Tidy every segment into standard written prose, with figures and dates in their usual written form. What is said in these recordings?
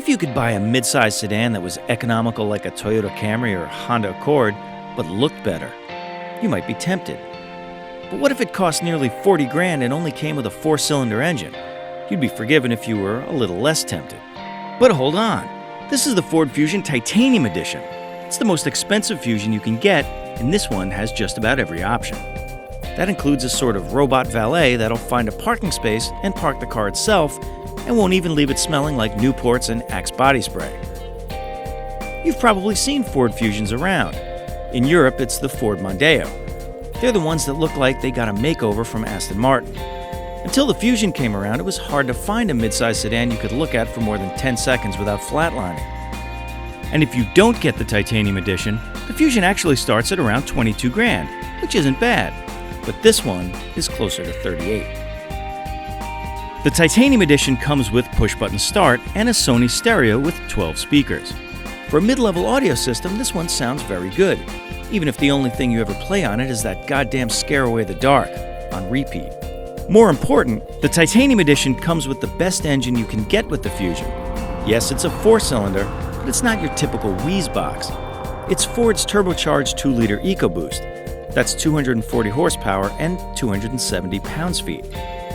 if you could buy a mid-size sedan that was economical like a Toyota Camry or Honda Accord, but looked better? You might be tempted. But what if it cost nearly 40 grand and only came with a 4-cylinder engine? You'd be forgiven if you were a little less tempted. But hold on. This is the Ford Fusion Titanium Edition. It's the most expensive Fusion you can get, and this one has just about every option. That includes a sort of robot valet that'll find a parking space and park the car itself, and won't even leave it smelling like Newports and Axe body spray. You've probably seen Ford Fusions around. In Europe, it's the Ford Mondeo. They're the ones that look like they got a makeover from Aston Martin. Until the Fusion came around, it was hard to find a midsize sedan you could look at for more than 10 seconds without flatlining. And if you don't get the Titanium Edition, the Fusion actually starts at around 22 grand, which isn't bad. But this one is closer to 38. The Titanium Edition comes with push-button start and a Sony stereo with 12 speakers. For a mid-level audio system, this one sounds very good, even if the only thing you ever play on it is that goddamn Scare Away the Dark on repeat. More important, the Titanium Edition comes with the best engine you can get with the Fusion. Yes, it's a 4-cylinder, but it's not your typical Wheeze box. It's Ford's turbocharged 2-liter EcoBoost. That's 240 horsepower and 270 pounds-feet.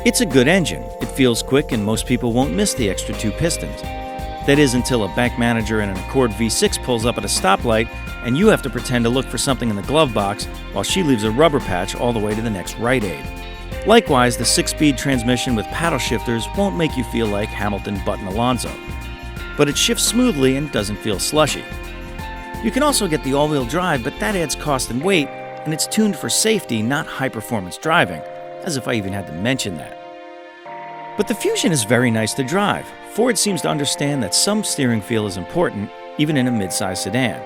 It's a good engine. It feels quick and most people won't miss the extra 2 pistons. That is until a bank manager in an Accord V6 pulls up at a stoplight and you have to pretend to look for something in the glove box while she leaves a rubber patch all the way to the next Rite Aid. Likewise, the 6-speed transmission with paddle shifters won't make you feel like Hamilton Button Alonso. But it shifts smoothly and doesn't feel slushy. You can also get the all-wheel drive, but that adds cost and weight, and it's tuned for safety, not high-performance driving. As if I even had to mention that. But the Fusion is very nice to drive. Ford seems to understand that some steering feel is important, even in a mid-size sedan.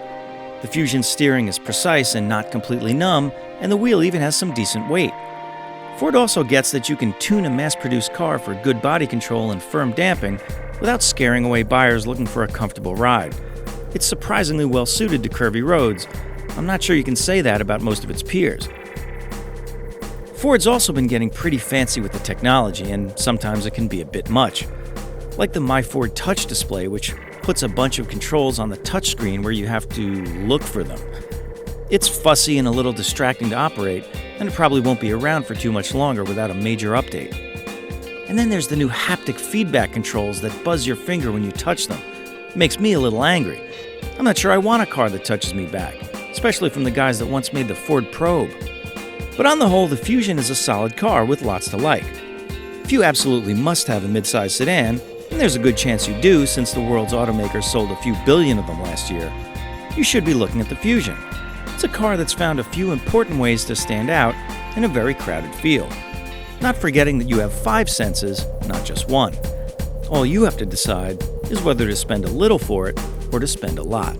The Fusion's steering is precise and not completely numb, and the wheel even has some decent weight. Ford also gets that you can tune a mass-produced car for good body control and firm damping without scaring away buyers looking for a comfortable ride. It's surprisingly well suited to curvy roads. I'm not sure you can say that about most of its peers. Ford's also been getting pretty fancy with the technology, and sometimes it can be a bit much. Like the My Ford Touch display, which puts a bunch of controls on the touchscreen where you have to look for them. It's fussy and a little distracting to operate, and it probably won't be around for too much longer without a major update. And then there's the new haptic feedback controls that buzz your finger when you touch them. It makes me a little angry. I'm not sure I want a car that touches me back, especially from the guys that once made the Ford Probe. But on the whole, the Fusion is a solid car with lots to like. If you absolutely must have a midsize sedan, and there's a good chance you do since the world's automakers sold a few billion of them last year, you should be looking at the Fusion. It's a car that's found a few important ways to stand out in a very crowded field. Not forgetting that you have 5 senses, not just one. All you have to decide is whether to spend a little for it or to spend a lot.